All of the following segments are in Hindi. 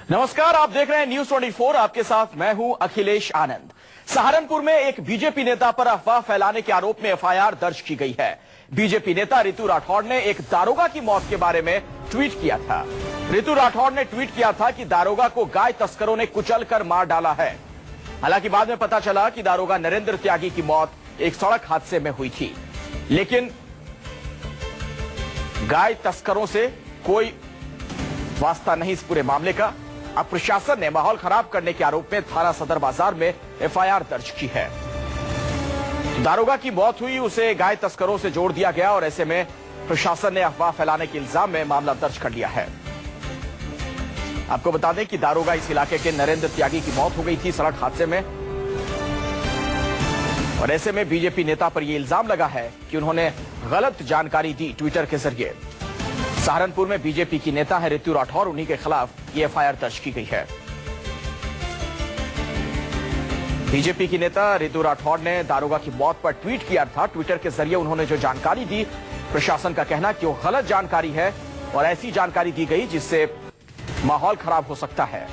नमस्कार, आप देख रहे हैं न्यूज 24। आपके साथ मैं हूं अखिलेश आनंद। सहारनपुर में एक बीजेपी नेता पर अफवाह फैलाने के आरोप में एफआईआर दर्ज की गई है। बीजेपी नेता रितु राठौड़ ने एक दारोगा की मौत के बारे में ट्वीट किया था। रितु राठौड़ ने ट्वीट किया था कि दारोगा को गाय तस्करों ने कुचलकर मार डाला है। हालांकि बाद में पता चला कि दारोगा नरेंद्र त्यागी की मौत एक सड़क हादसे में हुई थी, लेकिन गाय तस्करों से कोई वास्ता नहीं इस पूरे मामले का। अब प्रशासन ने माहौल खराब करने के आरोप में थाना सदर बाजार में एफआईआर दर्ज की है। दारोगा की मौत हुई, उसे गाय तस्करों से जोड़ दिया गया और ऐसे में प्रशासन ने अफवाह फैलाने के इल्जाम में मामला दर्ज कर लिया है। आपको बता दें कि दारोगा इस इलाके के नरेंद्र त्यागी की मौत हो गई थी सड़क हादसे में, और ऐसे में बीजेपी नेता पर यह इल्जाम लगा है कि उन्होंने गलत जानकारी दी ट्विटर के जरिए। सहारनपुर में बीजेपी की नेता है रितु राठौड़, उन्हीं के खिलाफ ये एफआईआर दर्ज की गई है। बीजेपी की नेता रितु राठौड़ ने दारोगा की मौत पर ट्वीट किया था। ट्विटर के जरिए उन्होंने जो जानकारी दी, प्रशासन का कहना कि वो गलत जानकारी है और ऐसी जानकारी दी गई जिससे माहौल खराब हो सकता है।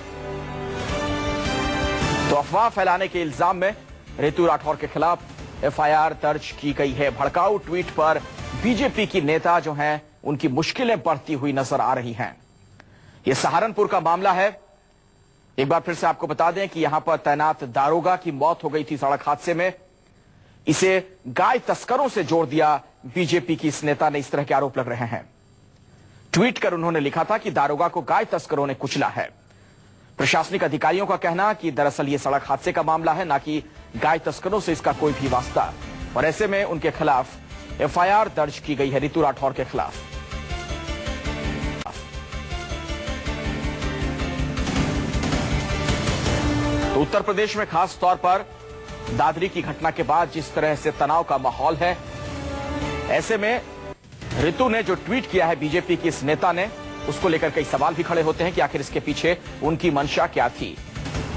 तो अफवाह फैलाने के इल्जाम में रितु राठौड़ के खिलाफ एफआईआर दर्ज की गई है। भड़काऊ ट्वीट पर बीजेपी की नेता जो हैं उनकी मुश्किलें बढ़ती हुई नजर आ रही हैं। यह सहारनपुर का मामला है। एक बार फिर से आपको बता दें कि यहां पर तैनात दारोगा की मौत हो गई थी सड़क हादसे में। इसे गाय तस्करों से जोड़ दिया बीजेपी की इस नेता ने, इस तरह के आरोप लग रहे हैं। ट्वीट कर उन्होंने लिखा था कि दारोगा को गाय तस्करों ने कुचला है। प्रशासनिक अधिकारियों का कहना कि दरअसल यह सड़क हादसे का मामला है, ना कि गाय तस्करों से इसका कोई भी वास्ता, और ऐसे में उनके खिलाफ एफआईआर दर्ज की गई है रितु राठौड़ के खिलाफ। तो उत्तर प्रदेश में खास तौर पर दादरी की घटना के बाद जिस तरह से तनाव का माहौल है, ऐसे में रितु ने जो ट्वीट किया है बीजेपी की इस नेता ने, उसको लेकर कई सवाल भी खड़े होते हैं कि आखिर इसके पीछे उनकी मंशा क्या थी।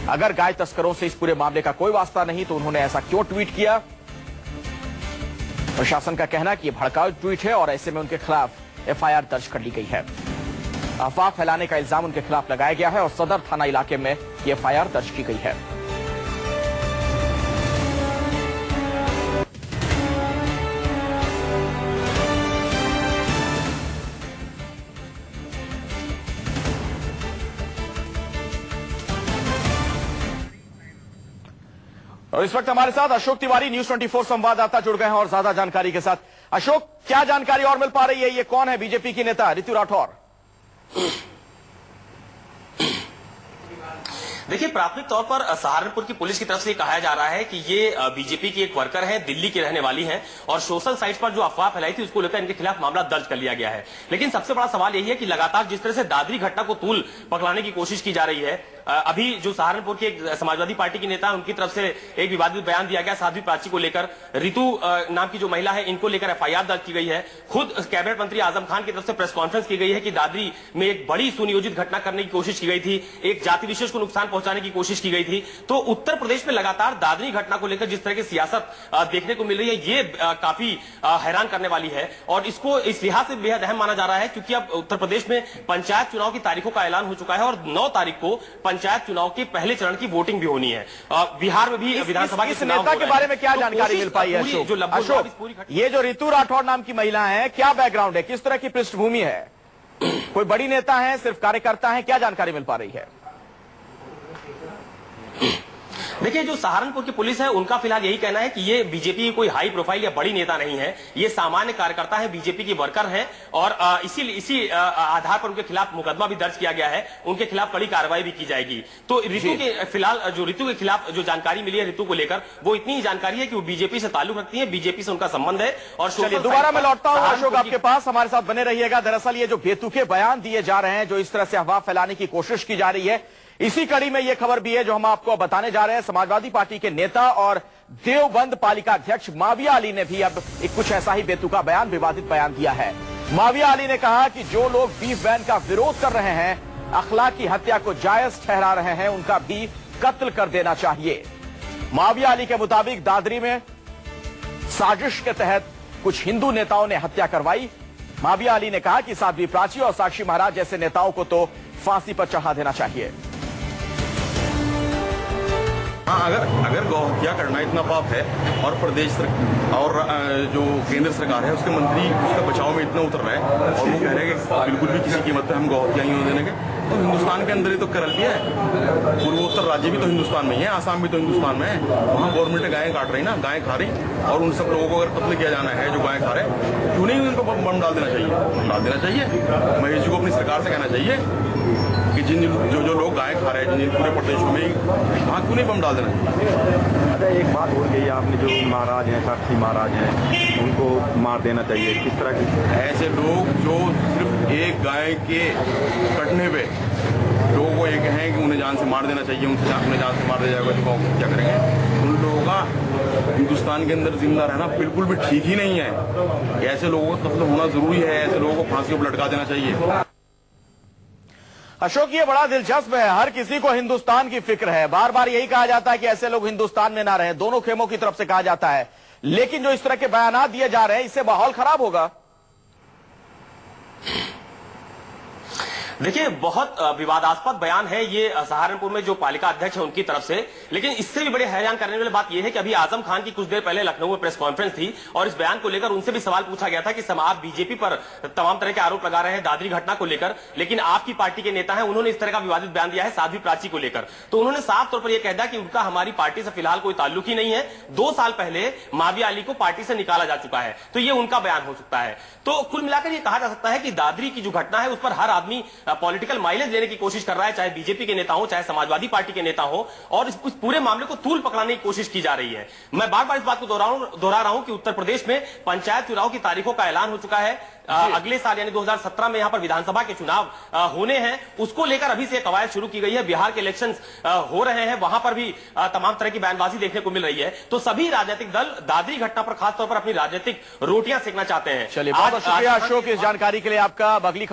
अगर गाय तस्करों से इस पूरे मामले का कोई वास्ता नहीं तो उन्होंने ऐसा क्यों ट्वीट किया। प्रशासन का कहना कि यह भड़काऊ ट्वीट है और ऐसे में उनके खिलाफ एफआईआर दर्ज कर ली गई है। अफवाह फैलाने का इल्जाम उनके खिलाफ लगाया गया है और सदर थाना इलाके में यह एफआईआर दर्ज की गई है। और इस वक्त हमारे साथ अशोक तिवारी न्यूज 24 संवाददाता जुड़ गए हैं और ज्यादा जानकारी के साथ। अशोक, क्या जानकारी और मिल पा रही है? ये कौन है बीजेपी की नेता रितु राठौड़? देखिए, प्राथमिक तौर पर सहारनपुर की पुलिस की तरफ से कहा जा रहा है कि ये बीजेपी की एक वर्कर है, दिल्ली की रहने वाली हैं, और सोशल साइट्स पर जो अफवाह फैलाई थी उसको लेकर इनके खिलाफ मामला दर्ज कर लिया गया है। लेकिन सबसे बड़ा सवाल यही है कि लगातार जिस तरह से दादरी घटना को तूल पकड़ाने की कोशिश की जा रही है, अभी जो सहारनपुर के एक समाजवादी पार्टी की नेता उनकी तरफ से एक विवादित बयान दिया गया साध्वी प्राची को लेकर। रितु नाम की जो महिला है, इनको लेकर एफआईआर दर्ज की गई है। खुद कैबिनेट मंत्री आजम खान की तरफ से प्रेस कॉन्फ्रेंस की गई है कि दादरी में एक बड़ी सुनियोजित घटना करने की कोशिश की गई थी, एक जाति विशेष को नुकसान पहुंचाने की कोशिश की गई थी। तो उत्तर प्रदेश में लगातार दादरी घटना को लेकर जिस तरह की सियासत देखने को मिल रही है, ये काफी हैरान करने वाली है और इसको इस लिहाज से बेहद अहम माना जा रहा है क्योंकि अब उत्तर प्रदेश में पंचायत चुनाव की तारीखों का ऐलान हो चुका है और 9 तारीख को पंचायत चुनाव के पहले चरण की वोटिंग भी होनी है। बिहार में भी विधानसभा के नेता के बारे में क्या जानकारी मिल पाई है? अशोक, ये जो रितु राठौड़ नाम की महिला है, क्या बैकग्राउंड है, किस तरह की पृष्ठभूमि है? कोई बड़ी नेता है, सिर्फ कार्यकर्ता है? क्या जानकारी मिल पा रही है? देखिए, जो सहारनपुर की पुलिस है उनका फिलहाल यही कहना है कि ये बीजेपी की कोई हाई प्रोफाइल या बड़ी नेता नहीं है, ये सामान्य कार्यकर्ता है, बीजेपी की वर्कर है और इसी आधार पर उनके खिलाफ मुकदमा भी दर्ज किया गया है, उनके खिलाफ कड़ी कार्रवाई भी की जाएगी। तो रितु के फिलहाल जो रितु के खिलाफ जो जानकारी मिली है रितु को लेकर, वो इतनी ही जानकारी है कि वो बीजेपी से ताल्लुक रखती है, बीजेपी से उनका संबंध है। और दोबारा मैं लौटता हूं अशोक आपके पास, हमारे साथ बने रहिएगा। दरअसल ये जो बेतुके बयान दिए जा रहे हैं, जो इस तरह से अफवाह फैलाने की कोशिश की जा रही है, इसी कड़ी में यह खबर भी है जो हम आपको बताने जा रहे हैं। समाजवादी पार्टी के नेता और देवबंद पालिका अध्यक्ष माविया अली ने भी अब एक कुछ ऐसा ही बेतुका बयान, विवादित बयान दिया है। माविया अली ने कहा कि जो लोग बीफ बैन का विरोध कर रहे हैं, अखलाकी हत्या को जायज ठहरा रहे हैं, उनका भी कत्ल कर देना चाहिए। माविया अली के मुताबिक दादरी में साजिश के तहत कुछ हिंदू नेताओं ने हत्या करवाई। माविया अली ने कहा कि साध्वी प्राची और साक्षी महाराज जैसे नेताओं को तो फांसी पर चढ़ा देना चाहिए। हाँ, अगर गौ हत्या करना इतना पाप है और प्रदेश और जो केंद्र सरकार है उसके मंत्री उसका बचाव में इतना उतर रहे हैं और वो कह रहे हैं कि बिल्कुल भी किसी कीमत पे हम गौ हत्या नहीं होने देंगे, तो हिंदुस्तान के अंदर ही तो करल भी है। पूर्वोत्तर राज्य भी तो हिंदुस्तान में ही है, आसाम भी तो हिंदुस्तान में है। वहाँ गवर्नमेंट गायें काट रही ना, गायें खा रही, और उन सब लोगों को अगर कत्ल किया जाना है जो गायें खा रहे, क्यों नहीं उनको बम डाल देना चाहिए? डाल देना चाहिए। महेश जी को अपनी सरकार से कहना चाहिए कि जो लोग गाय खा रहे हैं जिन पूरे प्रदेशों में, वहाँ क्यों नहीं बम डाल देना चाहिए? अच्छा, एक बात और कही आपने, जो महाराज हैं, साक्षी महाराज हैं, उनको मार देना चाहिए। किस तरह की? ऐसे लोग जो सिर्फ एक गाय के कटने पे लोगों को ये कहें कि उन्हें जान से मार देना चाहिए, उन्हें जान से मार दिया जाएगा, तो क्या करेंगे? उन लोगों का हिंदुस्तान के अंदर जिंदा रहना बिल्कुल भी ठीक ही नहीं है। ऐसे लोगों का कत्ल होना जरूरी है, ऐसे लोगों को फांसी पर लटका देना चाहिए। अशोक, ये बड़ा दिलचस्प है। हर किसी को हिंदुस्तान की फिक्र है। बार बार यही कहा जाता है कि ऐसे लोग हिंदुस्तान में ना रहें, दोनों खेमों की तरफ से कहा जाता है, लेकिन जो इस तरह के बयान दिए जा रहे हैं, इससे माहौल खराब होगा। देखिए, बहुत विवादास्पद बयान है ये सहारनपुर में जो पालिका अध्यक्ष है उनकी तरफ से, लेकिन इससे भी बड़े हैरान करने वाली बात यह है कि अभी आजम खान की कुछ देर पहले लखनऊ में प्रेस कॉन्फ्रेंस थी और इस बयान को लेकर उनसे भी सवाल पूछा गया था कि आप बीजेपी पर तमाम तरह के आरोप लगा रहे हैं दादरी घटना को लेकर, लेकिन आपकी पार्टी के नेता है, उन्होंने इस तरह का विवादित बयान दिया है साध्वी प्राची को लेकर। तो उन्होंने साफ तौर पर यह कह दिया कि उनका हमारी पार्टी से फिलहाल कोई ताल्लुक ही नहीं है। 2 साल पहले माविया अली को पार्टी से निकाला जा चुका है, तो यह उनका बयान हो सकता है। तो कुल मिलाकर यह कहा जा सकता है कि दादरी की जो घटना है उस पर हर आदमी पॉलिटिकल माइलेज लेने की कोशिश कर रहा है, चाहे बीजेपी के नेता हो, चाहे समाजवादी पार्टी के नेता हो, और इस पूरे मामले को तूल पकड़ाने की कोशिश की जा रही है। मैं बार बार इस बात को दोहरा रहा हूं कि उत्तर प्रदेश में पंचायत चुनाव की तारीखों का ऐलान हो चुका है। अगले साल यानी 2017 में यहां पर विधानसभा के चुनाव होने हैं, उसको लेकर अभी से कवायद शुरू की गई है। बिहार के इलेक्शंस हो रहे हैं, वहां पर भी तमाम तरह की बयानबाजी देखने को मिल रही है। तो सभी राजनीतिक दल दादरी घटना पर खासतौर पर अपनी राजनीतिक रोटियां सेकना चाहते हैं। चलिए, बहुत शुक्रिया अशोक इस जानकारी के लिए आपका। अगली